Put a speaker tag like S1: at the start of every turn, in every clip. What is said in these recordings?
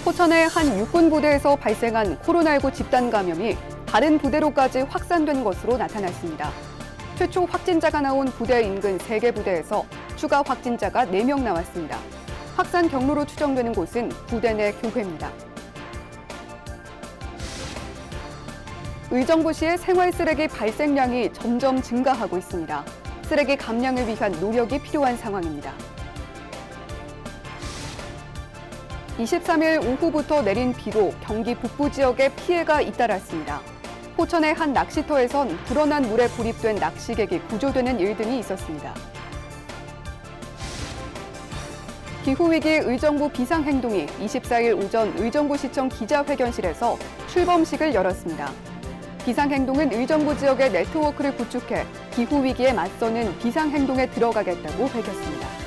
S1: 포천의 한 육군 부대에서 발생한 코로나19 집단 감염이 다른 부대로까지 확산된 것으로 나타났습니다. 최초 확진자가 나온 부대 인근 3개 부대에서 추가 확진자가 4명 나왔습니다. 확산 경로로 추정되는 곳은 부대 내 교회입니다. 의정부시의 생활 쓰레기 발생량이 점점 증가하고 있습니다. 쓰레기 감량을 위한 노력이 필요한 상황입니다. 23일 오후부터 내린 비로 경기 북부 지역에 피해가 잇따랐습니다. 포천의 한 낚시터에선 불어난 물에 고립된 낚시객이 구조되는 일 등이 있었습니다. 기후위기 의정부 비상행동이 24일 오전 의정부시청 기자회견실에서 출범식을 열었습니다. 비상행동은 의정부 지역의 네트워크를 구축해 기후위기에 맞서는 비상행동에 들어가겠다고 밝혔습니다.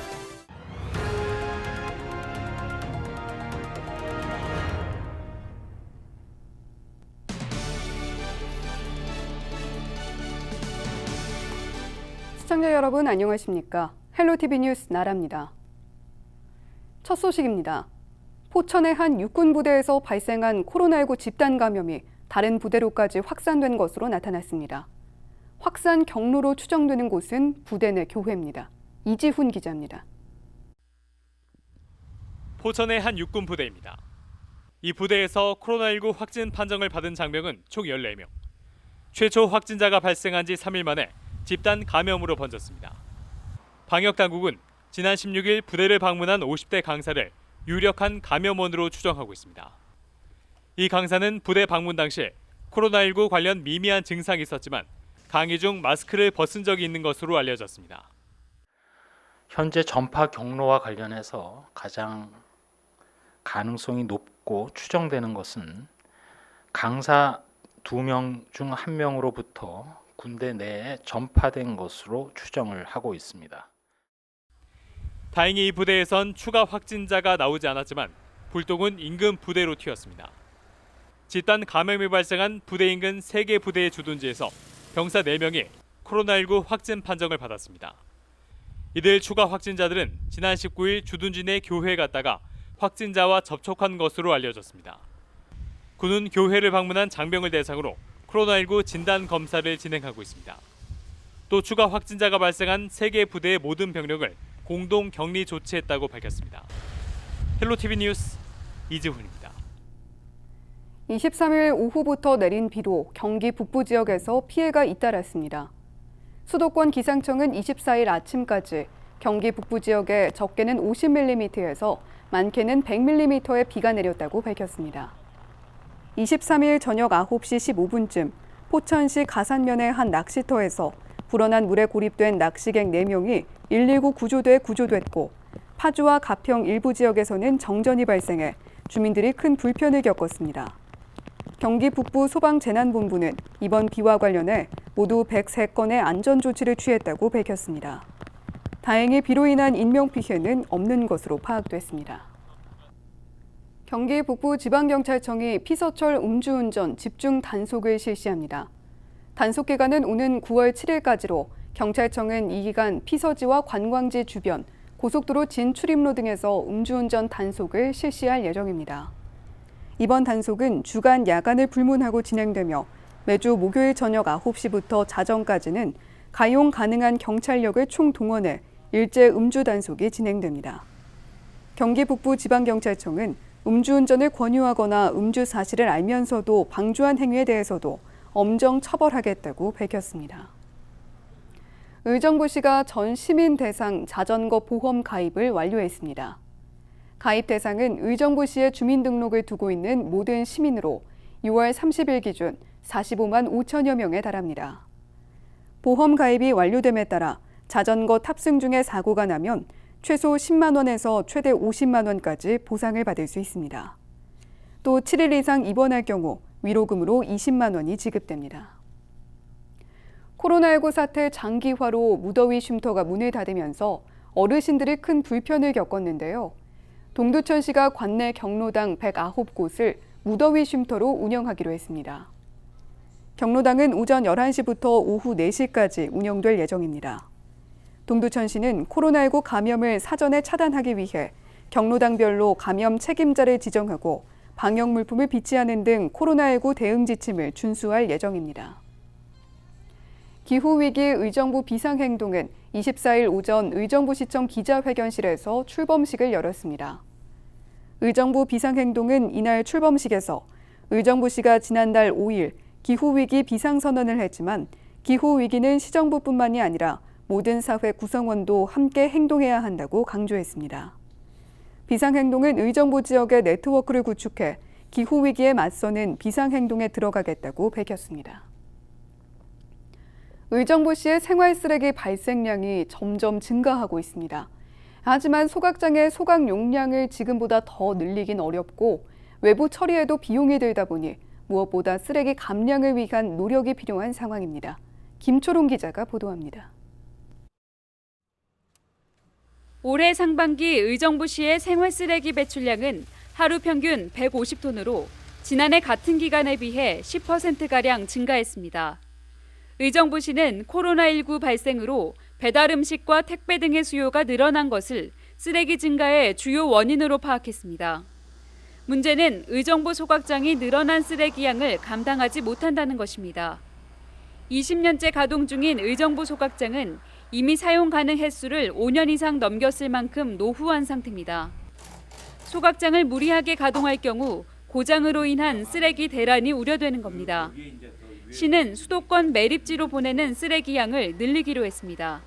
S1: 시청자 여러분 안녕하십니까? 헬로티비 뉴스 나라입니다. 첫 소식입니다. 포천의 한 육군 부대에서 발생한 코로나19 집단 감염이 다른 부대로까지 확산된 것으로 나타났습니다. 확산 경로로 추정되는 곳은 부대 내 교회입니다. 이지훈 기자입니다.
S2: 포천의 한 육군 부대입니다. 이 부대에서 코로나19 확진 판정을 받은 장병은 총 14명. 최초 확진자가 발생한 지 3일 만에 집단 감염으로 번졌습니다. 방역당국은 지난 16일 부대를 방문한 50대 강사를 유력한 감염원으로 추정하고 있습니다. 이 강사는 부대 방문 당시 코로나19 관련 미미한 증상이 있었지만 강의 중 마스크를 벗은 적이 있는 것으로 알려졌습니다.
S3: 현재 전파 경로와 관련해서 가장 가능성이 높고 추정되는 것은 강사 2명 중 1명으로부터 군대 내에 전파된 것으로 추정을 하고 있습니다.
S2: 다행히 이 부대에선 추가 확진자가 나오지 않았지만 불똥은 인근 부대로 튀었습니다. 집단 감염이 발생한 부대 인근 3개 부대의 주둔지에서 병사 4명이 코로나19 확진 판정을 받았습니다. 이들 추가 확진자들은 지난 19일 주둔지 내 교회에 갔다가 확진자와 접촉한 것으로 알려졌습니다. 군은 교회를 방문한 장병을 대상으로 코로나19 진단 검사를 진행하고 있습니다. 또 추가 확진자가 발생한 3개 부대의 모든 병력을 공동 격리 조치했다고 밝혔습니다. 헬로티비 뉴스 이지훈입니다.
S1: 23일 오후부터 내린 비로 경기 북부 지역에서 피해가 잇따랐습니다. 수도권 기상청은 24일 아침까지 경기 북부 지역에 적게는 50mm에서 많게는 100mm의 비가 내렸다고 밝혔습니다. 23일 저녁 9시 15분쯤 포천시 가산면의 한 낚시터에서 불어난 물에 고립된 낚시객 4명이 119 구조대에 구조됐고 파주와 가평 일부 지역에서는 정전이 발생해 주민들이 큰 불편을 겪었습니다. 경기 북부 소방재난본부는 이번 비와 관련해 모두 103건의 안전조치를 취했다고 밝혔습니다. 다행히 비로 인한 인명피해는 없는 것으로 파악됐습니다. 경기 북부지방경찰청이 피서철 음주운전 집중 단속을 실시합니다. 단속 기간은 오는 9월 7일까지로 경찰청은 이 기간 피서지와 관광지 주변, 고속도로 진출입로 등에서 음주운전 단속을 실시할 예정입니다. 이번 단속은 주간 야간을 불문하고 진행되며 매주 목요일 저녁 9시부터 자정까지는 가용 가능한 경찰력을 총동원해 일제 음주 단속이 진행됩니다. 경기 북부지방경찰청은 음주운전을 권유하거나 음주 사실을 알면서도 방조한 행위에 대해서도 엄정 처벌하겠다고 밝혔습니다. 의정부시가 전 시민 대상 자전거 보험 가입을 완료했습니다. 가입 대상은 의정부시에 주민등록을 두고 있는 모든 시민으로 6월 30일 기준 45만 5천여 명에 달합니다. 보험 가입이 완료됨에 따라 자전거 탑승 중에 사고가 나면 최소 10만 원에서 최대 50만 원까지 보상을 받을 수 있습니다. 또 7일 이상 입원할 경우 위로금으로 20만 원이 지급됩니다. 코로나19 사태 장기화로 무더위 쉼터가 문을 닫으면서 어르신들이 큰 불편을 겪었는데요. 동두천시가 관내 경로당 109곳을 무더위 쉼터로 운영하기로 했습니다. 경로당은 오전 11시부터 오후 4시까지 운영될 예정입니다. 동두천시는 코로나19 감염을 사전에 차단하기 위해 경로당별로 감염 책임자를 지정하고 방역 물품을 비치하는 등 코로나19 대응 지침을 준수할 예정입니다. 기후위기 의정부 비상행동은 24일 오전 의정부시청 기자회견실에서 출범식을 열었습니다. 의정부 비상행동은 이날 출범식에서 의정부시가 지난달 5일 기후위기 비상선언을 했지만 기후위기는 시정부뿐만이 아니라 모든 사회 구성원도 함께 행동해야 한다고 강조했습니다. 비상행동은 의정부 지역의 네트워크를 구축해 기후위기에 맞서는 비상행동에 들어가겠다고 밝혔습니다. 의정부시의 생활쓰레기 발생량이 점점 증가하고 있습니다. 하지만 소각장의 소각 용량을 지금보다 더 늘리긴 어렵고 외부 처리에도 비용이 들다 보니 무엇보다 쓰레기 감량을 위한 노력이 필요한 상황입니다. 김초롱 기자가 보도합니다.
S4: 올해 상반기 의정부시의 생활쓰레기 배출량은 하루 평균 150톤으로 지난해 같은 기간에 비해 10%가량 증가했습니다. 의정부시는 코로나19 발생으로 배달 음식과 택배 등의 수요가 늘어난 것을 쓰레기 증가의 주요 원인으로 파악했습니다. 문제는 의정부 소각장이 늘어난 쓰레기 양을 감당하지 못한다는 것입니다. 20년째 가동 중인 의정부 소각장은 이미 사용 가능 횟수를 5년 이상 넘겼을 만큼 노후한 상태입니다. 소각장을 무리하게 가동할 경우 고장으로 인한 쓰레기 대란이 우려되는 겁니다. 시는 수도권 매립지로 보내는 쓰레기 양을 늘리기로 했습니다.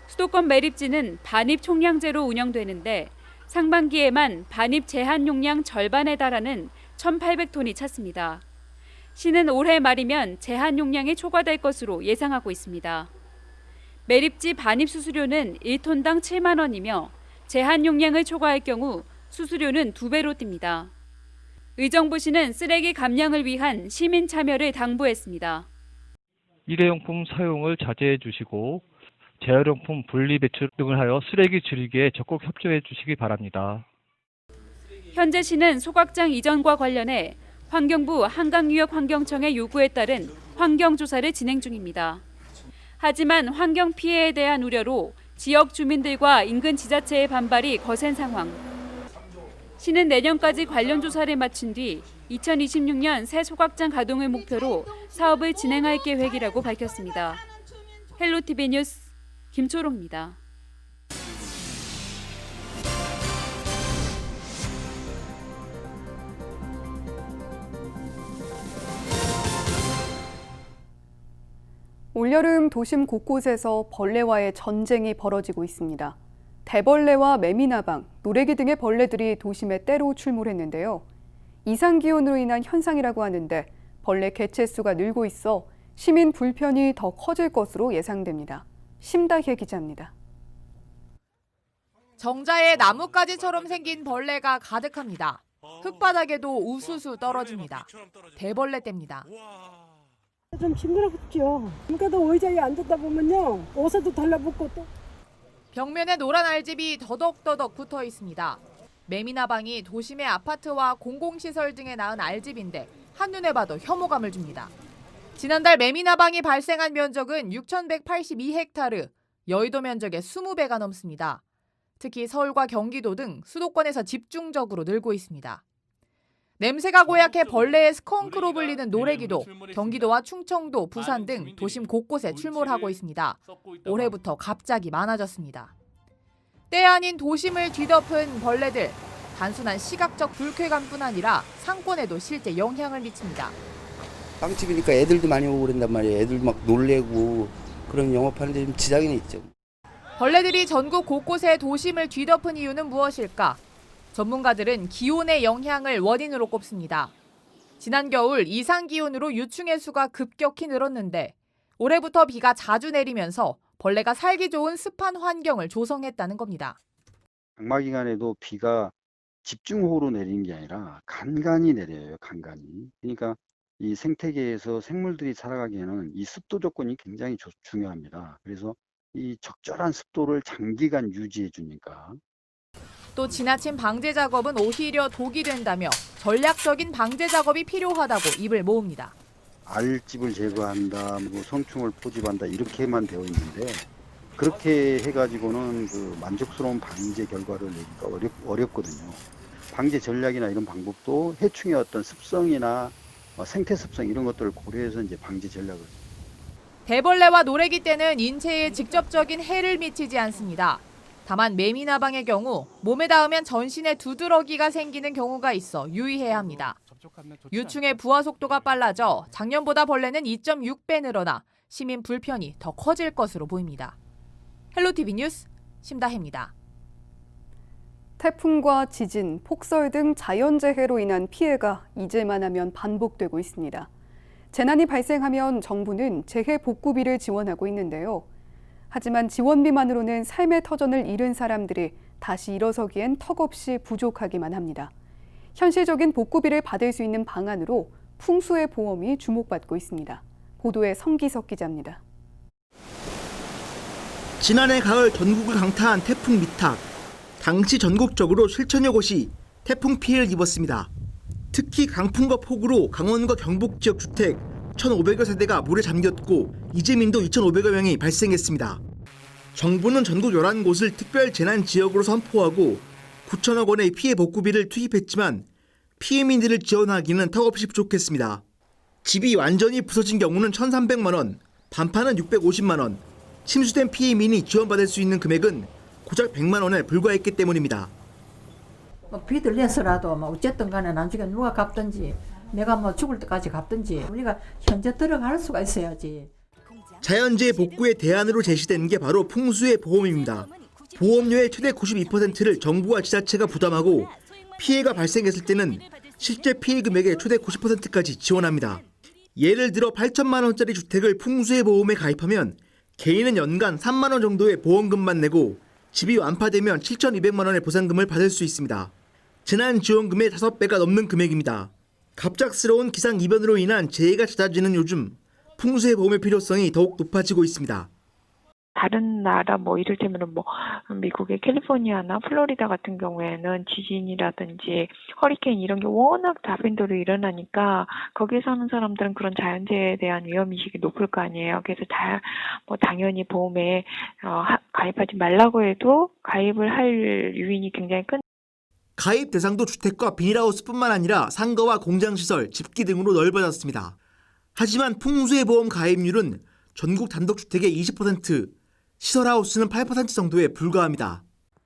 S4: 수도권 매립지는 반입 총량제로 운영되는데 상반기에만 반입 제한 용량 절반에 달하는 1,800톤이 찼습니다. 시는 올해 말이면 제한 용량이 초과될 것으로 예상하고 있습니다. 매립지 반입 수수료는 1톤당 7만 원이며 제한 용량을 초과할 경우 수수료는 2배로 뜁니다. 의정부시는 쓰레기 감량을 위한 시민 참여를 당부했습니다.
S5: 일회용품 사용을 자제해 주시고 재활용품 분리 배출 등을 하여 쓰레기 줄이기에 적극 협조해 주시기 바랍니다.
S4: 현재 시는 소각장 이전과 관련해 환경부 한강유역환경청의 요구에 따른 환경조사를 진행 중입니다. 하지만 환경 피해에 대한 우려로 지역 주민들과 인근 지자체의 반발이 거센 상황. 시는 내년까지 관련 조사를 마친 뒤 2026년 새 소각장 가동을 목표로 사업을 진행할 계획이라고 밝혔습니다. 헬로티비 뉴스 김초롱입니다.
S1: 올여름 도심 곳곳에서 벌레와의 전쟁이 벌어지고 있습니다. 대벌레와 매미나방, 노래기 등의 벌레들이 도심에 때로 출몰했는데요. 이상기온으로 인한 현상이라고 하는데 벌레 개체 수가 늘고 있어 시민 불편이 더 커질 것으로 예상됩니다. 심다혜 기자입니다.
S6: 정자에 나뭇가지처럼 생긴 벌레가 가득합니다. 흙바닥에도 우수수 떨어집니다. 대벌레 떼입니다.
S7: 좀 징그럽죠. 그러니까 의자에 앉았다 보면요, 옷에도 달라붙고 또.
S6: 벽면에 노란 알집이 더덕더덕 붙어 있습니다. 매미나방이 도심의 아파트와 공공시설 등에 낳은 알집인데 한눈에 봐도 혐오감을 줍니다. 지난달 매미나방이 발생한 면적은 6,182헥타르, 여의도 면적의 20배가 넘습니다. 특히 서울과 경기도 등 수도권에서 집중적으로 늘고 있습니다. 냄새가 고약해 벌레의 스컹크로 불리는 노래기도 경기도와 충청도, 부산 등 도심 곳곳에 출몰하고 있습니다. 올해부터 갑자기 많아졌습니다. 때 아닌 도심을 뒤덮은 벌레들, 단순한 시각적 불쾌감뿐 아니라 상권에도 실제 영향을 미칩니다.
S8: 빵집이니까 애들도 많이 오고 그런단 말이에요. 애들도 막 놀래고 그런 영업하는데 좀 지장이 있죠.
S6: 벌레들이 전국 곳곳에 도심을 뒤덮은 이유는 무엇일까? 전문가들은 기온의 영향을 원인으로 꼽습니다. 지난 겨울 이상 기온으로 유충의 수가 급격히 늘었는데 올해부터 비가 자주 내리면서 벌레가 살기 좋은 습한 환경을 조성했다는 겁니다.
S9: 장마 기간에도 비가 집중호우로 내리는 게 아니라 간간히 내려요. 간간히. 그러니까 이 생태계에서 생물들이 살아가기에는 이 습도 조건이 굉장히 중요합니다. 그래서 이 적절한 습도를 장기간 유지해 주니까.
S6: 또 지나친 방제 작업은 오히려 독이 된다며 전략적인 방제 작업이 필요하다고 입을 모읍니다.
S9: 알집을 제거한다, 뭐 성충을 포집한다 이렇게만 되어 있는데 그렇게 해가지고는 그 만족스러운 방제 결과를 내기가 어렵거든요. 방제 전략이나 이런 방법도 해충의 어떤 습성이나 생태 습성 이런 것들을 고려해서 이제 방제 전략을.
S6: 대벌레와 노래기 떼는 인체에 직접적인 해를 미치지 않습니다. 다만 매미나방의 경우 몸에 닿으면 전신에 두드러기가 생기는 경우가 있어 유의해야 합니다. 유충의 부화 속도가 빨라져 작년보다 벌레는 2.6배 늘어나 시민 불편이 더 커질 것으로 보입니다. 헬로티비 뉴스 심다혜입니다.
S1: 태풍과 지진, 폭설 등 자연재해로 인한 피해가 잊을만 하면 반복되고 있습니다. 재난이 발생하면 정부는 재해 복구비를 지원하고 있는데요. 하지만 지원비만으로는 삶의 터전을 잃은 사람들이 다시 일어서기엔 턱없이 부족하기만 합니다. 현실적인 복구비를 받을 수 있는 방안으로 풍수의 보험이 주목받고 있습니다. 보도에 성기석 기자입니다.
S10: 지난해 가을 전국을 강타한 태풍 미탁. 당시 전국적으로 7천여 곳이 태풍 피해를 입었습니다. 특히 강풍과 폭우로 강원과 경북 지역 주택 1,500여 세대가 물에 잠겼고 이재민도 2,500여 명이 발생했습니다. 정부는 전국 11곳을 특별 재난 지역으로 선포하고 9천억 원의 피해 복구비를 투입했지만 피해민들을 지원하기는 턱없이 부족했습니다. 집이 완전히 부서진 경우는 1,300만 원, 반판은 650만 원, 침수된 피해민이 지원받을 수 있는 금액은 고작 100만 원에 불과했기 때문입니다.
S11: 빚을 내서라도 어쨌든 간에 나중에 누가 갚든지 내가 죽을 때까지 갚든지 우리가 현재 들어갈 수가 있어야지.
S10: 자연재해 복구의 대안으로 제시된 게 바로 풍수의 보험입니다. 보험료의 최대 92%를 정부와 지자체가 부담하고 피해가 발생했을 때는 실제 피해 금액의 최대 90%까지 지원합니다. 예를 들어 8천만 원짜리 주택을 풍수의 보험에 가입하면 개인은 연간 3만 원 정도의 보험금만 내고 집이 완파되면 7,200만 원의 보상금을 받을 수 있습니다. 재난지원금의 5배가 넘는 금액입니다. 갑작스러운 기상이변으로 인한 재해가 잦아지는 요즘 풍수의 보험의 필요성이 더욱 높아지고 있습니다.
S12: 다른 나라 이를테면 미국의 캘리포니아나 플로리다 같은 경우에는 지진이라든지 허리케인 이런 게 워낙 다빈도로 일어나니까 거기에 사는 사람들은 그런 자연재해에 대한 위험의식이 높을 거 아니에요. 그래서 당연히 보험에 가입하지 말라고 해도 가입을 할 요인이 굉장히 큰.
S10: 가입 대상도 주택과 비닐하우스뿐만 아니라 상가와 공장시설, 집기 등으로 넓어졌습니다. 하지만 풍수의 보험 가입률은 전국 단독주택의 20%, 시설하우스는 8% 정도에 불과합니다.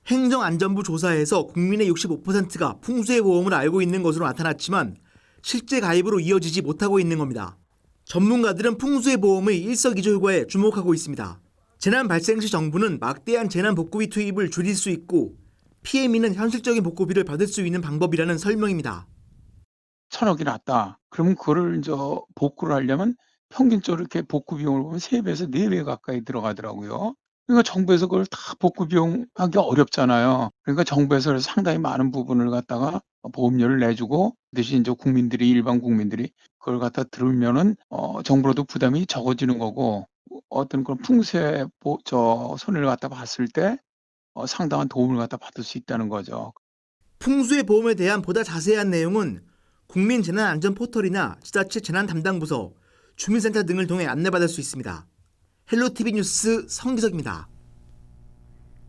S10: 행정안전부 조사에서 국민의 65%가 풍수의 보험을 알고 있는 것으로 나타났지만 실제 가입으로 이어지지 못하고 있는 겁니다. 전문가들은 풍수의 보험의 일석이조 효과에 주목하고 있습니다. 재난 발생 시 정부는 막대한 재난 복구비 투입을 줄일 수 있고 피해민은 현실적인 복구비를 받을 수 있는 방법이라는 설명입니다.
S13: 1,000억이 났다. 그러면 그거를 복구를 하려면 평균적으로 이렇게 복구 비용을 보면 3배에서 4배 가까이 들어가더라고요. 그러니까 정부에서 그걸 다 복구 비용 하기가 어렵잖아요. 그러니까 정부에서 상당히 많은 부분을 갖다가 보험료를 내주고 대신 일반 국민들이 그걸 갖다 들으면은 정부로도 부담이 적어지는 거고 어떤 그런 풍수의 손해를 갖다 봤을 때 상당한 도움을 갖다 받을 수 있다는 거죠.
S10: 풍수의 보험에 대한 보다 자세한 내용은 국민재난안전포털이나 지자체 재난담당부서, 주민센터 등을 통해 안내받을 수 있습니다. 헬로티비 뉴스 성기석입니다.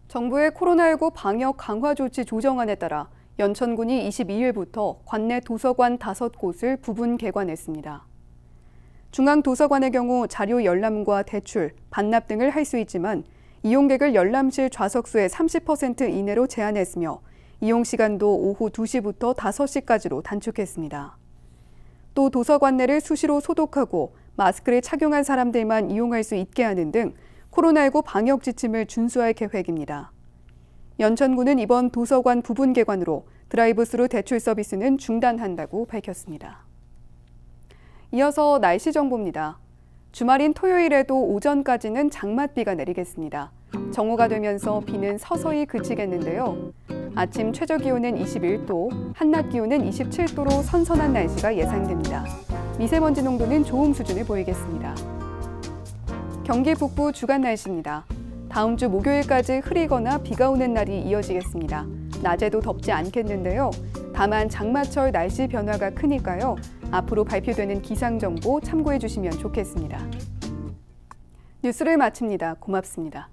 S1: 정부의 코로나19 방역 강화 조치 조정안에 따라 연천군이 22일부터 관내 도서관 5곳을 부분 개관했습니다. 중앙도서관의 경우 자료 열람과 대출, 반납 등을 할 수 있지만 이용객을 열람실 좌석수의 30% 이내로 제한했으며 이용 시간도 오후 2시부터 5시까지로 단축했습니다. 또 도서관 내를 수시로 소독하고 마스크를 착용한 사람들만 이용할 수 있게 하는 등 코로나19 방역 지침을 준수할 계획입니다. 연천군은 이번 도서관 부분 개관으로 드라이브스루 대출 서비스는 중단한다고 밝혔습니다. 이어서 날씨 정보입니다. 주말인 토요일에도 오전까지는 장맛비가 내리겠습니다. 정오가 되면서 비는 서서히 그치겠는데요. 아침 최저 기온은 21도, 한낮 기온은 27도로 선선한 날씨가 예상됩니다. 미세먼지 농도는 좋음 수준을 보이겠습니다. 경기 북부 주간 날씨입니다. 다음 주 목요일까지 흐리거나 비가 오는 날이 이어지겠습니다. 낮에도 덥지 않겠는데요. 다만 장마철 날씨 변화가 크니까요. 앞으로 발표되는 기상정보 참고해 주시면 좋겠습니다. 뉴스를 마칩니다. 고맙습니다.